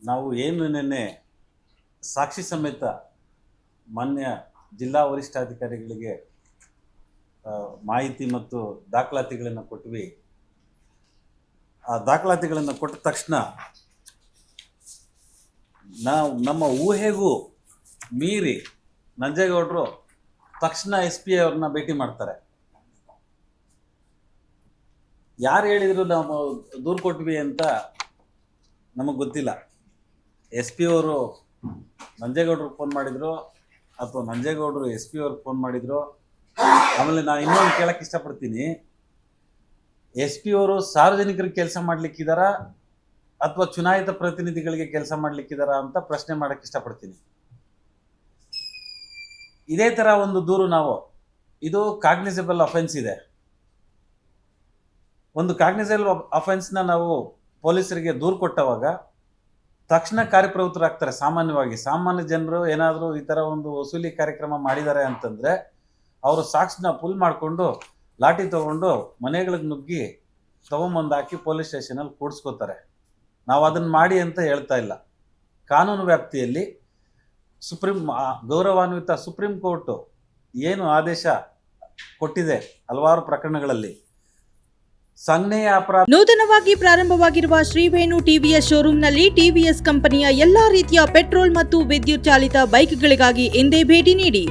ನಾವು ಏನು ನಿನ್ನೆ ಸಾಕ್ಷಿ ಸಮೇತ ಮಾನ್ಯ ಜಿಲ್ಲಾ ವರಿಷ್ಠಾಧಿಕಾರಿಗಳಿಗೆ ಮಾಹಿತಿ ಮತ್ತು ದಾಖಲಾತಿಗಳನ್ನು ಕೊಟ್ವಿ. ಆ ದಾಖಲಾತಿಗಳನ್ನು ಕೊಟ್ಟ ತಕ್ಷಣ ನಮ್ಮ ಊಹೆಗೂ ಮೀರಿ ನಂಜೇಗೌಡರು ತಕ್ಷಣ SP ಅವ್ರನ್ನ ಭೇಟಿ ಮಾಡ್ತಾರೆ. ಯಾರು ಹೇಳಿದ್ರು ನಾವು ದೂರು ಕೊಟ್ವಿ ಅಂತ ನಮಗೆ ಗೊತ್ತಿಲ್ಲ. SP ಅವರು ನಂಜೇಗೌಡರಿಗೆ ಫೋನ್ ಮಾಡಿದ್ರು ಅಥವಾ ನಂಜೇಗೌಡರು SP ಅವ್ರಿಗೆ ಫೋನ್ ಮಾಡಿದ್ರು. ಆಮೇಲೆ ನಾನು ಇನ್ನೊಂದು ಕೇಳಕ್ಕೆ ಇಷ್ಟಪಡ್ತೀನಿ, SP ಅವರು ಸಾರ್ವಜನಿಕರಿಗೆ ಕೆಲಸ ಮಾಡ್ಲಿಕ್ಕಿದಾರ ಅಥವಾ ಚುನಾಯಿತ ಪ್ರತಿನಿಧಿಗಳಿಗೆ ಕೆಲಸ ಮಾಡ್ಲಿಕ್ಕಿದಾರ ಅಂತ ಪ್ರಶ್ನೆ ಮಾಡಕ್ಕೆ ಇಷ್ಟಪಡ್ತೀನಿ. ಇದೇ ಥರ ಒಂದು ದೂರು ಇದು ಕಾಗ್ನಿಸಬಲ್ ಅಫೆನ್ಸ್ ಇದೆ. ಒಂದು ಕಾಗ್ನಿಸಬಲ್ ಅಫೆನ್ಸ್ನ ನಾವು ಪೊಲೀಸರಿಗೆ ದೂರು ಕೊಟ್ಟವಾಗ ತಕ್ಷಣ ಕಾರ್ಯಪ್ರವೃತ್ತರಾಗ್ತಾರೆ. ಸಾಮಾನ್ಯ ಜನರು ಏನಾದರೂ ಈ ಥರ ಒಂದು ವಸೂಲಿ ಕಾರ್ಯಕ್ರಮ ಮಾಡಿದ್ದಾರೆ ಅಂತಂದರೆ ಅವರು ಸಾಕ್ಷಿನ ಪುಲ್ ಮಾಡಿಕೊಂಡು ಲಾಠಿ ತೊಗೊಂಡು ಮನೆಗಳಿಗೆ ನುಗ್ಗಿ ತೊಗೊಂಬಂದು ಹಾಕಿ ಪೊಲೀಸ್ ಸ್ಟೇಷನಲ್ಲಿ ಕೂಡಿಸ್ಕೋತಾರೆ. ನಾವು ಅದನ್ನು ಮಾಡಿ ಅಂತ ಹೇಳ್ತಾ ಇಲ್ಲ. ಕಾನೂನು ವ್ಯಾಪ್ತಿಯಲ್ಲಿ ಗೌರವಾನ್ವಿತ ಸುಪ್ರೀಂ ಕೋರ್ಟು ಏನು ಆದೇಶ ಕೊಟ್ಟಿದೆ ಹಲವಾರು ಪ್ರಕರಣಗಳಲ್ಲಿ, ಸಂಜ್ಞೆಯ ಅಪರಾಧ. ನೂತನವಾಗಿ ಪ್ರಾರಂಭವಾಗಿರುವ ಶ್ರೀವೇಣು ಟಿವಿಎಸ್ ಶೋರೂಮ್ನಲ್ಲಿ ಟಿವಿಎಸ್ ಕಂಪನಿಯ ಎಲ್ಲಾ ರೀತಿಯ ಪೆಟ್ರೋಲ್ ಮತ್ತು ವಿದ್ಯುತ್ ಚಾಲಿತ ಬೈಕ್ಗಳಿಗಾಗಿ ಎಂದೇ ಭೇಟಿ ನೀಡಿ.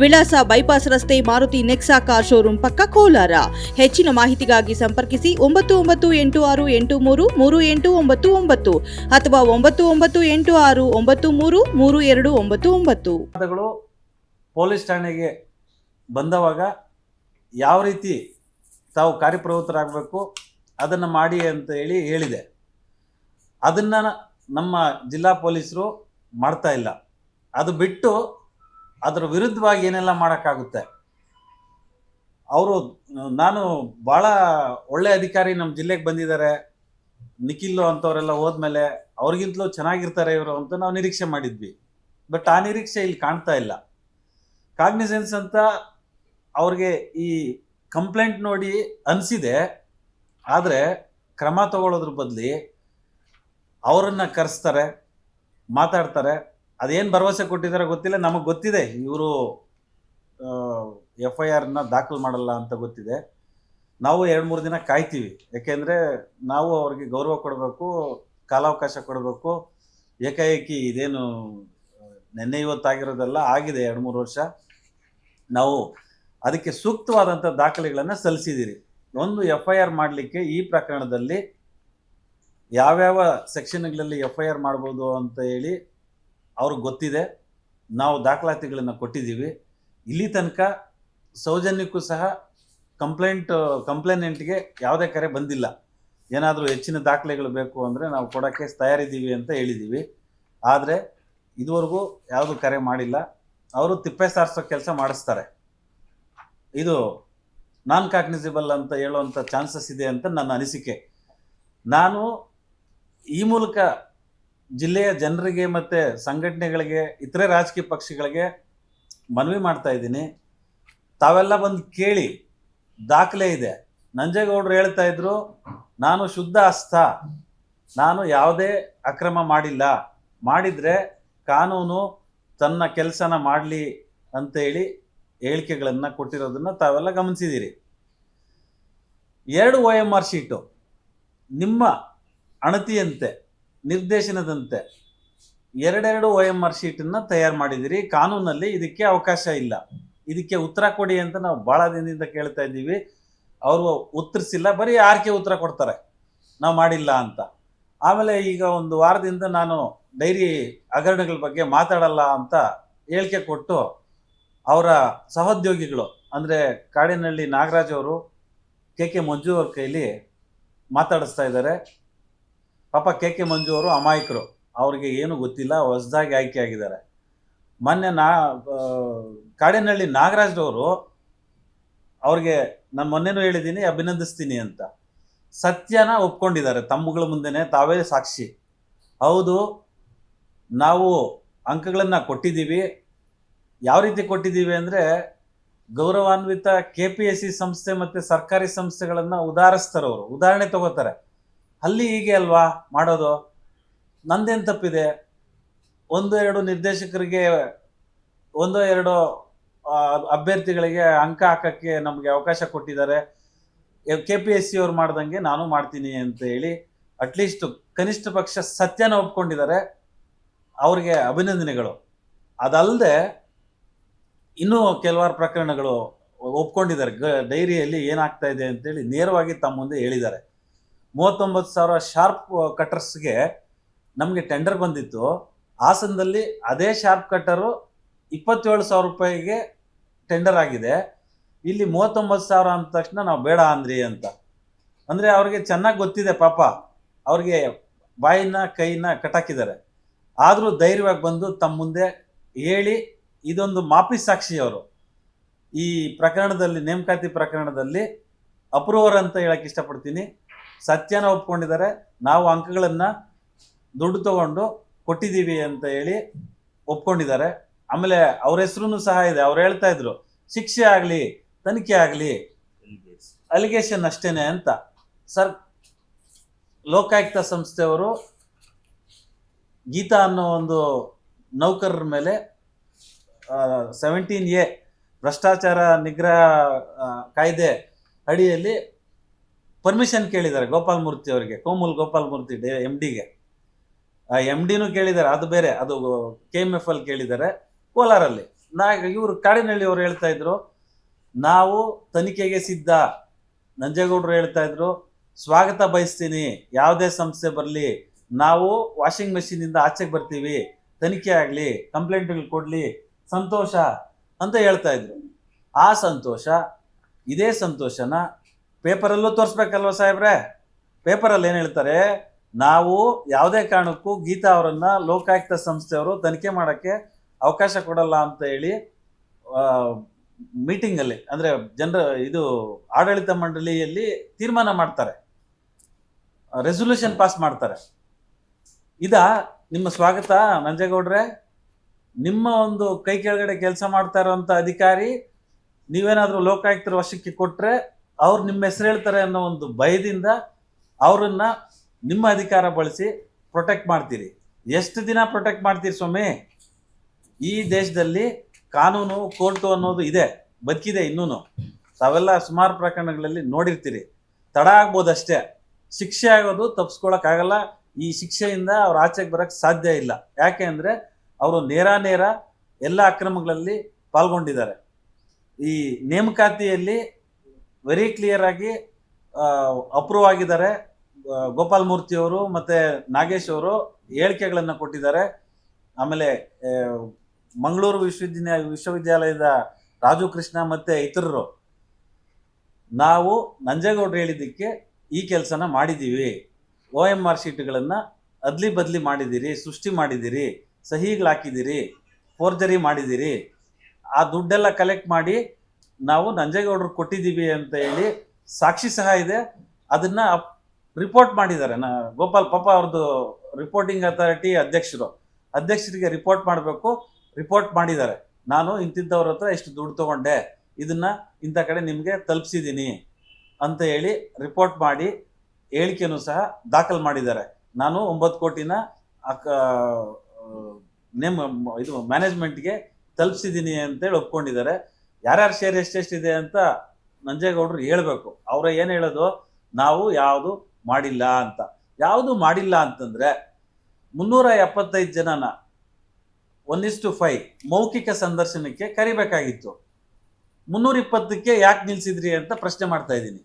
ವಿಳಾಸ ಬೈಪಾಸ್ ರಸ್ತೆ, ಮಾರುತಿ ನೆಕ್ಸಾ ಕಾರ್ ಶೋರೂಮ್ ಪಕ್ಕ, ಕೋಲಾರ. ಹೆಚ್ಚಿನ ಮಾಹಿತಿಗಾಗಿ ಸಂಪರ್ಕಿಸಿ 9986833899 ಅಥವಾ 9986933299. ಪೊಲೀಸ್ ಠಾಣೆಗೆ ಬಂದವಾಗ ಯಾವ ರೀತಿ ತಾವು ಕಾರ್ಯಪ್ರವೃತ್ತರಾಗಬೇಕು ಅದನ್ನು ಮಾಡಿ ಅಂತ ಹೇಳಿದೆ. ಅದನ್ನು ನಮ್ಮ ಜಿಲ್ಲಾ ಪೊಲೀಸರು ಮಾಡ್ತಾ ಇಲ್ಲ. ಅದು ಬಿಟ್ಟು ಅದರ ವಿರುದ್ಧವಾಗಿ ಏನೆಲ್ಲ ಮಾಡೋಕ್ಕಾಗುತ್ತೆ. ನಾನು ಭಾಳ ಒಳ್ಳೆ ಅಧಿಕಾರಿ ನಮ್ಮ ಜಿಲ್ಲೆಗೆ ಬಂದಿದ್ದಾರೆ, ನಿಖಿಲ್ ಅಂಥವರೆಲ್ಲ ಹೋದ್ಮೇಲೆ ಅವ್ರಿಗಿಂತಲೂ ಚೆನ್ನಾಗಿರ್ತಾರೆ ಇವರು ಅಂತ ನಾವು ನಿರೀಕ್ಷೆ ಮಾಡಿದ್ವಿ. ಬಟ್ ಆ ನಿರೀಕ್ಷೆ ಇಲ್ಲಿ ಕಾಣ್ತಾ ಇಲ್ಲ. ಕಾಗ್ನಿಸೆನ್ಸ್ ಅಂತ ಅವ್ರಿಗೆ ಈ ಕಂಪ್ಲೇಂಟ್ ನೋಡಿ ಅನಿಸಿದೆ, ಆದರೆ ಕ್ರಮ ತಗೊಳ್ಳೋದ್ರ ಬದಲಿ ಅವರನ್ನು ಕರೆಸ್ತಾರೆ, ಮಾತಾಡ್ತಾರೆ. ಅದೇನು ಭರವಸೆ ಕೊಟ್ಟಿದ್ದಾರೆ ಗೊತ್ತಿಲ್ಲ. ನಮಗೆ ಗೊತ್ತಿದೆ ಇವರು FIRನ ದಾಖಲು ಮಾಡಲ್ಲ ಅಂತ ಗೊತ್ತಿದೆ. ನಾವು 2-3 ದಿನ ಕಾಯ್ತೀವಿ. ಯಾಕೆಂದರೆ ನಾವು ಅವ್ರಿಗೆ ಗೌರವ ಕೊಡಬೇಕು, ಕಾಲಾವಕಾಶ ಕೊಡಬೇಕು. ಏಕಾಏಕಿ ಇದೇನು ನೆನ್ನೆ ಇವತ್ತಾಗಿರೋದೆಲ್ಲ ಆಗಿದೆ 2-3 ವರ್ಷ. ನಾವು ಅದಕ್ಕೆ ಸೂಕ್ತವಾದಂಥ ದಾಖಲೆಗಳನ್ನು ಸಲ್ಲಿಸಿದ್ದೀರಿ. ಒಂದು FIR ಮಾಡಲಿಕ್ಕೆ ಈ ಪ್ರಕರಣದಲ್ಲಿ ಯಾವ್ಯಾವ ಸೆಕ್ಷನ್ಗಳಲ್ಲಿ FIR ಮಾಡ್ಬೋದು ಅಂತ ಹೇಳಿ ಅವ್ರಿಗೆ ಗೊತ್ತಿದೆ. ನಾವು ದಾಖಲಾತಿಗಳನ್ನು ಕೊಟ್ಟಿದ್ದೀವಿ. ಇಲ್ಲಿ ತನಕ ಸೌಜನ್ಯಕ್ಕೂ ಸಹ ಕಂಪ್ಲೇನೆಂಟ್ಗೆ ಯಾವುದೇ ಕರೆ ಬಂದಿಲ್ಲ. ಏನಾದರೂ ಹೆಚ್ಚಿನ ದಾಖಲೆಗಳು ಬೇಕು ಅಂದರೆ ನಾವು ಕೊಡೋಕ್ಕೆ ತಯಾರಿದ್ದೀವಿ ಅಂತ ಹೇಳಿದ್ದೀವಿ. ಆದರೆ ಇದುವರೆಗೂ ಯಾವುದೂ ಕರೆ ಮಾಡಿಲ್ಲ. ಅವರು ತಿಪ್ಪೆ ಸಾರಿಸೋ ಕೆಲಸ ಮಾಡಿಸ್ತಾರೆ. ಇದು ನಾನ್ ಕಾಗ್ನಿಸಬಲ್ ಅಂತ ಹೇಳುವಂಥ ಚಾನ್ಸಸ್ ಇದೆ ಅಂತ ನನ್ನ ಅನಿಸಿಕೆ. ನಾನು ಈ ಮೂಲಕ ಜಿಲ್ಲೆಯ ಜನರಿಗೆ ಮತ್ತು ಸಂಘಟನೆಗಳಿಗೆ, ಇತರೆ ರಾಜಕೀಯ ಪಕ್ಷಗಳಿಗೆ ಮನವಿ ಮಾಡ್ತಾ ಇದ್ದೀನಿ, ತಾವೆಲ್ಲ ಬಂದು ಕೇಳಿ. ದಾಖಲೆ ಇದೆ. ನಂಜೇಗೌಡರು ಹೇಳ್ತಾ ಇದ್ರು, ನಾನು ಶುದ್ಧ ಹಸ್ತ, ನಾನು ಯಾವುದೇ ಅಕ್ರಮ ಮಾಡಿಲ್ಲ, ಮಾಡಿದರೆ ಕಾನೂನು ತನ್ನ ಕೆಲಸನ ಮಾಡಲಿ ಅಂತೇಳಿ ಹೇಳಿಕೆಗಳನ್ನು ಕೊಟ್ಟಿರೋದನ್ನು ತಾವೆಲ್ಲ ಗಮನಿಸಿದ್ದೀರಿ. 2 OMR ಶೀಟು ನಿಮ್ಮ ಅಣತಿಯಂತೆ, ನಿರ್ದೇಶನದಂತೆ 2 OMR ಶೀಟನ್ನು ತಯಾರು ಮಾಡಿದ್ದೀರಿ. ಕಾನೂನಲ್ಲಿ ಇದಕ್ಕೆ ಅವಕಾಶ ಇಲ್ಲ. ಇದಕ್ಕೆ ಉತ್ತರ ಕೊಡಿ ಅಂತ ನಾವು ಭಾಳ ದಿನದಿಂದ ಕೇಳ್ತಾ ಇದ್ದೀವಿ. ಅವರು ಉತ್ತರಿಸಿಲ್ಲ, ಬರೀ ಆರ್ಕೆ ಉತ್ತರ ಕೊಡ್ತಾರೆ, ನಾವು ಮಾಡಿಲ್ಲ ಅಂತ. ಆಮೇಲೆ ಈಗ 1 ವಾರದಿಂದ ನಾನು ಡೈರಿ ಹಗರಣಗಳ ಬಗ್ಗೆ ಮಾತಾಡಲ್ಲ ಅಂತ ಹೇಳಿಕೆ ಕೊಟ್ಟು ಅವರ ಸಹೋದ್ಯೋಗಿಗಳು ಅಂದರೆ ಕಾಡಿನಹಳ್ಳಿ ನಾಗರಾಜ್ ಅವರು, KK ಮಂಜು ಅವ್ರ ಕೈಲಿ ಮಾತಾಡಿಸ್ತಾ ಇದ್ದಾರೆ. ಪಾಪ KK ಮಂಜು ಅವರು ಅಮಾಯಕರು, ಅವ್ರಿಗೆ ಏನು ಗೊತ್ತಿಲ್ಲ, ಹೊಸದಾಗಿ ಆಯ್ಕೆ ಆಗಿದ್ದಾರೆ. ಮೊನ್ನೆ ಕಾಡಿನಹಳ್ಳಿ ನಾಗರಾಜ್ರವರು ಅವ್ರಿಗೆ ನಾನು ಮೊನ್ನೆನೂ ಹೇಳಿದ್ದೀನಿ, ಅಭಿನಂದಿಸ್ತೀನಿ ಅಂತ. ಸತ್ಯನ ಒಪ್ಕೊಂಡಿದ್ದಾರೆ ತಮ್ಮಗಳ ಮುಂದೆನೇ, ತಾವೇ ಸಾಕ್ಷಿ. ಹೌದು, ನಾವು ಅಂಕಗಳನ್ನು ಕೊಟ್ಟಿದ್ದೀವಿ. ಯಾವ ರೀತಿ ಕೊಟ್ಟಿದ್ದೀವಿ ಅಂದರೆ, ಗೌರವಾನ್ವಿತ KPSC ಸಂಸ್ಥೆ ಮತ್ತು ಸರ್ಕಾರಿ ಸಂಸ್ಥೆಗಳನ್ನು ಉದಾಹರಿಸ್ತಾರೆ. ಅವರು ಉದಾಹರಣೆ ತಗೋತಾರೆ. ಅಲ್ಲಿ ಹೀಗೆ ಅಲ್ವಾ ಮಾಡೋದು, ನಂದೇನು ತಪ್ಪಿದೆ? 1-2 ನಿರ್ದೇಶಕರಿಗೆ 1-2 ಅಭ್ಯರ್ಥಿಗಳಿಗೆ ಅಂಕ ಹಾಕಕ್ಕೆ ನಮಗೆ ಅವಕಾಶ ಕೊಟ್ಟಿದ್ದಾರೆ. KPSC ಅವ್ರು ಮಾಡ್ದಂಗೆ ನಾನು ಮಾಡ್ತೀನಿ ಅಂತ ಹೇಳಿ ಅಟ್ಲೀಸ್ಟ್ ಕನಿಷ್ಠ ಪಕ್ಷ ಸತ್ಯನ ಒಪ್ಕೊಂಡಿದ್ದಾರೆ. ಅವ್ರಿಗೆ ಅಭಿನಂದನೆಗಳು. ಅದಲ್ಲದೆ ಇನ್ನೂ ಕೆಲವಾರು ಪ್ರಕರಣಗಳು ಒಪ್ಕೊಂಡಿದ್ದಾರೆ. ಡೈರಿಯಲ್ಲಿ ಏನಾಗ್ತಾ ಇದೆ ಅಂತೇಳಿ ನೇರವಾಗಿ ತಮ್ಮ ಮುಂದೆ ಹೇಳಿದ್ದಾರೆ. 39,000 ಶಾರ್ಪ್ ಕಟರ್ಸ್ಗೆ ನಮಗೆ ಟೆಂಡರ್ ಬಂದಿತ್ತು. ಹಾಸನದಲ್ಲಿ ಅದೇ ಶಾರ್ಪ್ ಕಟ್ಟರು 27,000 ರೂಪಾಯಿಗೆ ಟೆಂಡರ್ ಆಗಿದೆ. ಇಲ್ಲಿ 39,000 ಅಂದ ತಕ್ಷಣ ನಾವು ಬೇಡ ಅಂದ್ರಿ ಅಂತ. ಅಂದರೆ ಅವ್ರಿಗೆ ಚೆನ್ನಾಗಿ ಗೊತ್ತಿದೆ ಪಾಪ, ಅವ್ರಿಗೆ ಬಾಯಿನ ಕೈನ ಕಟ್ಟಾಕಿದ್ದಾರೆ. ಆದರೂ ಧೈರ್ಯವಾಗಿ ಬಂದು ತಮ್ಮ ಮುಂದೆ ಹೇಳಿ, ಇದೊಂದು ಮಾಪಿ ಸಾಕ್ಷಿ. ಅವರು ಈ ಪ್ರಕರಣದಲ್ಲಿ, ನೇಮಕಾತಿ ಪ್ರಕರಣದಲ್ಲಿ ಅಪ್ರೂವರ್ ಅಂತ ಹೇಳಕ್ಕೆ ಇಷ್ಟಪಡ್ತೀನಿ. ಸತ್ಯನ ಒಪ್ಕೊಂಡಿದ್ದಾರೆ. ನಾವು ಅಂಕಗಳನ್ನು ದುಡ್ಡು ತಗೊಂಡು ಕೊಟ್ಟಿದ್ದೀವಿ ಅಂತ ಹೇಳಿ ಒಪ್ಕೊಂಡಿದ್ದಾರೆ. ಆಮೇಲೆ ಅವ್ರ ಹೆಸರು ಸಹ ಇದೆ. ಅವ್ರು ಹೇಳ್ತಾ ಇದ್ರು, ಶಿಕ್ಷೆ ಆಗಲಿ ತನಿಖೆ ಆಗಲಿ ಅಲಿಗೇಷನ್ ಅಷ್ಟೇನೆ ಅಂತ. ಸರ್, ಲೋಕಾಯುಕ್ತ ಸಂಸ್ಥೆಯವರು ಗೀತಾ ಅನ್ನೋ ಒಂದು ನೌಕರರ ಮೇಲೆ 17A ಭ್ರಷ್ಟಾಚಾರ ನಿಗ್ರಹ ಕಾಯ್ದೆ ಅಡಿಯಲ್ಲಿ ಪರ್ಮಿಷನ್ ಕೇಳಿದ್ದಾರೆ ಗೋಪಾಲ್ ಮೂರ್ತಿ ಅವರಿಗೆ, ಕೋಮುಲ್ ಗೋಪಾಲ್ ಮೂರ್ತಿ MDಗೆ. MDನೂ ಕೇಳಿದ್ದಾರೆ, ಅದು ಬೇರೆ, ಅದು KMFL ಕೇಳಿದ್ದಾರೆ ಕೋಲಾರಲ್ಲಿ. ಇವರು ಕಾಡಿನಹಳ್ಳಿ ಅವರು ಹೇಳ್ತಾ ಇದ್ರು, ನಾವು ತನಿಖೆಗೆ ಸಿದ್ಧ. ನಂಜೇಗೌಡರು ಹೇಳ್ತಾ ಇದ್ರು, ಸ್ವಾಗತ ಬಯಸ್ತೀನಿ, ಯಾವುದೇ ಸಂಸ್ಥೆ ಬರಲಿ, ನಾವು ವಾಷಿಂಗ್ ಮೆಷಿನಿಂದ ಆಚೆಗೆ ಬರ್ತೀವಿ, ತನಿಖೆ ಆಗಲಿ, ಕಂಪ್ಲೇಂಟ್ಗಳು ಕೊಡಲಿ, ಸಂತೋಷ ಅಂತ ಹೇಳ್ತಾ ಇದ್ರು. ಆ ಸಂತೋಷ, ಇದೇ ಸಂತೋಷನ ಪೇಪರಲ್ಲೂ ತೋರಿಸ್ಬೇಕಲ್ವ ಸಾಹೇಬ್ರೆ? ಪೇಪರಲ್ಲಿ ಏನು ಹೇಳ್ತಾರೆ, ನಾವು ಯಾವುದೇ ಕಾರಣಕ್ಕೂ ಗೀತಾ ಅವರನ್ನ ಲೋಕಾಯುಕ್ತ ಸಂಸ್ಥೆಯವರು ತನಿಖೆ ಮಾಡೋಕ್ಕೆ ಅವಕಾಶ ಕೊಡಲ್ಲ ಅಂತ ಹೇಳಿ ಮೀಟಿಂಗಲ್ಲಿ, ಅಂದರೆ ಇದು ಆಡಳಿತ ಮಂಡಳಿಯಲ್ಲಿ ತೀರ್ಮಾನ ಮಾಡ್ತಾರೆ, ರೆಸೊಲ್ಯೂಷನ್ ಪಾಸ್ ಮಾಡ್ತಾರೆ. ನಿಮ್ಮ ಸ್ವಾಗತ ನಂಜೇಗೌಡ್ರೆ? ನಿಮ್ಮ ಒಂದು ಕೈ ಕೆಳಗಡೆ ಕೆಲಸ ಮಾಡ್ತಾ ಇರೋಂಥ ಅಧಿಕಾರಿ ನೀವೇನಾದರೂ ಲೋಕಾಯುಕ್ತರ ವಶಕ್ಕೆ ಕೊಟ್ಟರೆ ಅವ್ರು ನಿಮ್ಮ ಹೆಸರು ಹೇಳ್ತಾರೆ ಅನ್ನೋ ಒಂದು ಭಯದಿಂದ ಅವರನ್ನು ನಿಮ್ಮ ಅಧಿಕಾರ ಬಳಸಿ ಪ್ರೊಟೆಕ್ಟ್ ಮಾಡ್ತೀರಿ. ಎಷ್ಟು ದಿನ ಪ್ರೊಟೆಕ್ಟ್ ಮಾಡ್ತೀರಿ ಸ್ವಾಮಿ? ಈ ದೇಶದಲ್ಲಿ ಕಾನೂನು, ಕೋರ್ಟು ಅನ್ನೋದು ಇದೆ, ಬದುಕಿದೆ ಇನ್ನೂ. ತಾವೆಲ್ಲ ಸುಮಾರು ಪ್ರಕರಣಗಳಲ್ಲಿ ನೋಡಿರ್ತೀರಿ. ತಡ ಆಗ್ಬೋದಷ್ಟೇ, ಶಿಕ್ಷೆ ಆಗೋದು ತಪ್ಪಿಸ್ಕೊಳಕ್ಕಾಗಲ್ಲ. ಈ ಶಿಕ್ಷೆಯಿಂದ ಅವ್ರು ಆಚೆಗೆ ಬರೋಕ್ಕೆ ಸಾಧ್ಯ ಇಲ್ಲ. ಯಾಕೆ ಅಂದರೆ ಅವರು ನೇರ ಎಲ್ಲ ಅಕ್ರಮಗಳಲ್ಲಿ ಪಾಲ್ಗೊಂಡಿದ್ದಾರೆ. ಈ ನೇಮಕಾತಿಯಲ್ಲಿ ವೆರಿ ಕ್ಲಿಯರ್ ಆಗಿ ಅಪ್ರೂವ್ ಆಗಿದ್ದಾರೆ. ಗೋಪಾಲ್ ಮೂರ್ತಿಯವರು ಮತ್ತು ನಾಗೇಶ್ ಅವರು ಹೇಳಿಕೆಗಳನ್ನು ಕೊಟ್ಟಿದ್ದಾರೆ. ಆಮೇಲೆ ಮಂಗಳೂರು ವಿಶ್ವವಿದ್ಯಾಲಯದ ರಾಜು ಕೃಷ್ಣ ಮತ್ತು ಇತರರು, ನಾವು ನಂಜೇಗೌಡರು ಹೇಳಿದ್ದಕ್ಕೆ ಈ ಕೆಲಸನ ಮಾಡಿದ್ದೀವಿ, OMR ಶೀಟ್ಗಳನ್ನು ಅದ್ಲಿ ಬದಲಿ ಮಾಡಿದ್ದೀರಿ, ಸೃಷ್ಟಿ ಮಾಡಿದ್ದೀರಿ, ಸಹಿಗಳು ಹಾಕಿದ್ದೀರಿ, ಫೋರ್ಜರಿ ಮಾಡಿದ್ದೀರಿ, ಆ ದುಡ್ಡೆಲ್ಲ ಕಲೆಕ್ಟ್ ಮಾಡಿ ನಾವು ನಂಜೇಗೌಡರು ಕೊಟ್ಟಿದ್ದೀವಿ ಅಂತ ಹೇಳಿ ಸಾಕ್ಷಿ ಸಹ ಇದೆ. ಅದನ್ನು ರಿಪೋರ್ಟ್ ಮಾಡಿದ್ದಾರೆ. ಗೋಪಾಲ್ ಪಾಪ ಅವ್ರದ್ದು ರಿಪೋರ್ಟಿಂಗ್ ಅಥಾರಿಟಿ ಅಧ್ಯಕ್ಷರಿಗೆ ರಿಪೋರ್ಟ್ ಮಾಡಬೇಕು, ರಿಪೋರ್ಟ್ ಮಾಡಿದ್ದಾರೆ. ನಾನು ಇಂತಿದ್ದವ್ರ ಹತ್ರ ಎಷ್ಟು ದುಡ್ಡು ತೊಗೊಂಡೆ, ಇದನ್ನು ಇಂಥ ಕಡೆ ನಿಮಗೆ ತಲುಪಿಸಿದ್ದೀನಿ ಅಂತ ಹೇಳಿ ರಿಪೋರ್ಟ್ ಮಾಡಿ ಹೇಳಿಕೆನೂ ಸಹ ದಾಖಲು ಮಾಡಿದ್ದಾರೆ. ನಾನು 9 ಕೋಟಿನ ಮ್ಯಾನೇಜ್ಮೆಂಟ್ಗೆ ತಲುಪಿಸಿದ್ದೀನಿ ಅಂತೇಳಿ ಒಪ್ಕೊಂಡಿದ್ದಾರೆ. ಯಾರ್ಯಾರು ಶೇರ್ ಎಷ್ಟೆಷ್ಟಿದೆ ಅಂತ ನಂಜೇಗೌಡರು ಹೇಳಬೇಕು. ಅವರ ಏನು ಹೇಳೋದು, ನಾವು ಯಾವುದು ಮಾಡಿಲ್ಲ ಅಂತ. ಯಾವುದು ಮಾಡಿಲ್ಲ ಅಂತಂದರೆ 375 ಜನನ 1:5 ಮೌಖಿಕ ಸಂದರ್ಶನಕ್ಕೆ ಕರಿಬೇಕಾಗಿತ್ತು. 320ಕ್ಕೆ ಯಾಕೆ ನಿಲ್ಲಿಸಿದ್ರಿ ಅಂತ ಪ್ರಶ್ನೆ ಮಾಡ್ತಾ ಇದ್ದೀನಿ.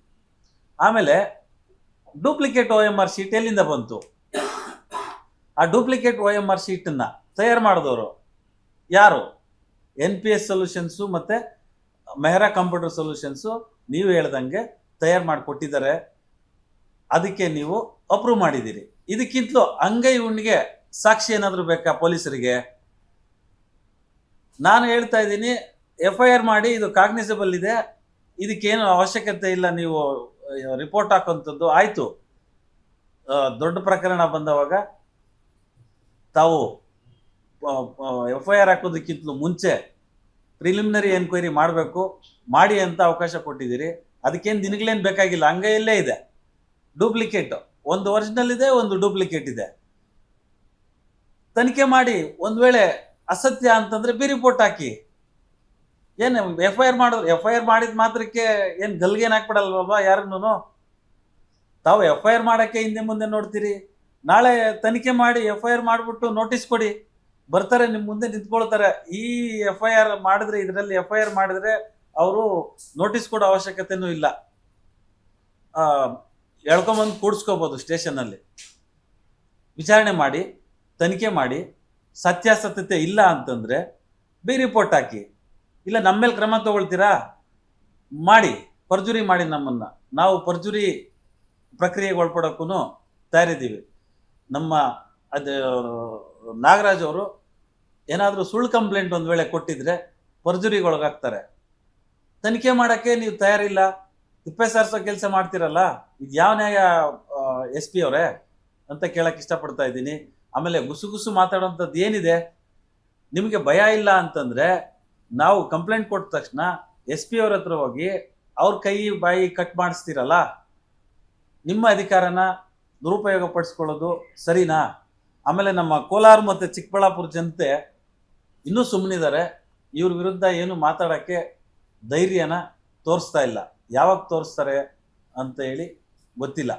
ಆಮೇಲೆ ಡೂಪ್ಲಿಕೇಟ್ OMR ಶೀಟ್ ಎಲ್ಲಿಂದ ಬಂತು? ಆ ಡೂಪ್ಲಿಕೇಟ್ OMR ಶೀಟನ್ನು ತಯಾರು ಮಾಡಿದವರು ಯಾರು? NPS ಸೊಲ್ಯೂಷನ್ಸು ಮತ್ತು ಮೆಹ್ರಾ ಕಂಪ್ಯೂಟರ್ ಸೊಲ್ಯೂಷನ್ಸು ನೀವು ಹೇಳ್ದಂಗೆ ತಯಾರು ಮಾಡಿಕೊಟ್ಟಿದ್ದಾರೆ. ಅದಕ್ಕೆ ನೀವು ಅಪ್ರೂವ್ ಮಾಡಿದ್ದೀರಿ. ಇದಕ್ಕಿಂತಲೂ ಅಂಗೈ ಹುಣ್ಣಿಗೆ ಸಾಕ್ಷಿ ಏನಾದರೂ ಬೇಕಾ ಪೊಲೀಸರಿಗೆ? ನಾನು ಹೇಳ್ತಾ ಇದ್ದೀನಿ, FIR ಮಾಡಿ, ಇದು ಕಾಗ್ನಿಸಬಲ್ ಇದೆ, ಇದಕ್ಕೇನು ಅವಶ್ಯಕತೆ ಇಲ್ಲ ನೀವು ರಿಪೋರ್ಟ್ ಹಾಕೋಂಥದ್ದು. ಆಯಿತು, ದೊಡ್ಡ ಪ್ರಕರಣ ಬಂದವಾಗ ತಾವು FIR ಹಾಕೋದಕ್ಕಿಂತಲೂ ಮುಂಚೆ ಪ್ರಿಲಿಮಿನರಿ ಎನ್ಕ್ವೈರಿ ಮಾಡಬೇಕು, ಮಾಡಿ ಅಂತ ಅವಕಾಶ ಕೊಟ್ಟಿದ್ದೀರಿ. ಅದಕ್ಕೇನು ದಿನಗಳೇನು ಬೇಕಾಗಿಲ್ಲ, ಅಂಗೈಯಲ್ಲೇ ಇದೆ. ಡೂಪ್ಲಿಕೇಟು ಒಂದು ಒರಿಜಿನಲ್ ಇದೆ, ಒಂದು ಡೂಪ್ಲಿಕೇಟ್ ಇದೆ. ತನಿಖೆ ಮಾಡಿ ಒಂದು ವೇಳೆ ಅಸತ್ಯ ಅಂತಂದ್ರೆ ಬಿ ರಿಪೋರ್ಟ್ ಹಾಕಿ. ಏನು FIR ಮಾಡಿದ್ರು, FIR ಮಾಡಿದ ಮಾತ್ರಕ್ಕೆ ಏನು ಗಲ್ಗೇನ್ ಹಾಕ್ಬಿಡಲ್ವಲ್ವಾ ಯಾರನ್ನೂ? ತಾವು FIR ಮಾಡಕ್ಕೆ ಹಿಂದೆ ಮುಂದೆ ನೋಡ್ತೀರಿ. ನಾಳೆ ತನಿಖೆ ಮಾಡಿ FIR ಮಾಡಿಬಿಟ್ಟು ನೋಟಿಸ್ ಕೊಡಿ, ಬರ್ತಾರೆ ನಿಮ್ಮ ಮುಂದೆ ನಿಂತ್ಕೊಳ್ತಾರೆ. ಈ FIR ಮಾಡಿದ್ರೆ, ಇದರಲ್ಲಿ FIR ಮಾಡಿದ್ರೆ ಅವರು ನೋಟಿಸ್ ಕೊಡೋ ಅವಶ್ಯಕತೆನೂ ಇಲ್ಲ, ಎಳ್ಕೊಂಬಂದು ಕೂಡಿಸ್ಕೋಬೋದು ಸ್ಟೇಷನ್ನಲ್ಲಿ. ವಿಚಾರಣೆ ಮಾಡಿ, ತನಿಖೆ ಮಾಡಿ, ಸತ್ಯಾಸತ್ಯತೆ ಇಲ್ಲ ಅಂತಂದರೆ ಬಿ ರಿಪೋರ್ಟ್ ಹಾಕಿ. ಇಲ್ಲ ನಮ್ಮ ಮೇಲೆ ಕ್ರಮ ತಗೊಳ್ತೀರಾ, ಮಾಡಿ, ಪರ್ಜುರಿ ಮಾಡಿ ನಮ್ಮನ್ನು. ನಾವು ಪರ್ಜುರಿ ಪ್ರಕ್ರಿಯೆಗೆ ಒಳಪಡೋಕ್ಕೂ ತಯಾರಿದ್ದೀವಿ. ನಮ್ಮ ಅದು ನಾಗರಾಜ್ ಅವರು ಏನಾದರೂ ಸುಳ್ಳು ಕಂಪ್ಲೇಂಟ್ ಒಂದು ವೇಳೆ ಕೊಟ್ಟಿದ್ರೆ ಪರ್ಜುರಿಗೆ ಒಳಗಾಗ್ತಾರೆ. ತನಿಖೆ ಮಾಡೋಕ್ಕೆ ನೀವು ತಯಾರಿಲ್ಲ, ತಿಪ್ಪೆ ಸಾರಿಸೋ ಕೆಲಸ ಮಾಡ್ತೀರಲ್ಲ, ಇದು ಯಾವ ನ್ಯಾಯ SP ಅವರೇ ಅಂತ ಕೇಳಕ್ಕೆ ಇಷ್ಟಪಡ್ತಾ ಇದ್ದೀನಿ. ಆಮೇಲೆ ಗುಸು ಮಾತಾಡೋಂಥದ್ದು ಏನಿದೆ? ನಿಮಗೆ ಭಯ ಇಲ್ಲ ಅಂತಂದರೆ ನಾವು ಕಂಪ್ಲೇಂಟ್ ಕೊಟ್ಟ ತಕ್ಷಣ SP ಅವ್ರ ಹತ್ರ ಹೋಗಿ ಅವ್ರ ಕೈ ಬಾಯಿ ಕಟ್ ಮಾಡಿಸ್ತೀರಲ್ಲ, ನಿಮ್ಮ ಅಧಿಕಾರನ ದುರುಪಯೋಗ ಪಡಿಸ್ಕೊಳ್ಳೋದು ಸರಿನಾ? ಆಮೇಲೆ ನಮ್ಮ ಕೋಲಾರ ಮತ್ತು ಚಿಕ್ಕಬಳ್ಳಾಪುರ ಜನತೆ ಇನ್ನೂ ಸುಮ್ಮನಿದ್ದಾರೆ. ಇವ್ರ ವಿರುದ್ಧ ಏನು ಮಾತಾಡೋಕ್ಕೆ ಧೈರ್ಯನ ತೋರಿಸ್ತಾ ಇಲ್ಲ. ಯಾವಾಗ ತೋರಿಸ್ತಾರೆ ಅಂತ ಹೇಳಿ ಗೊತ್ತಿಲ್ಲ.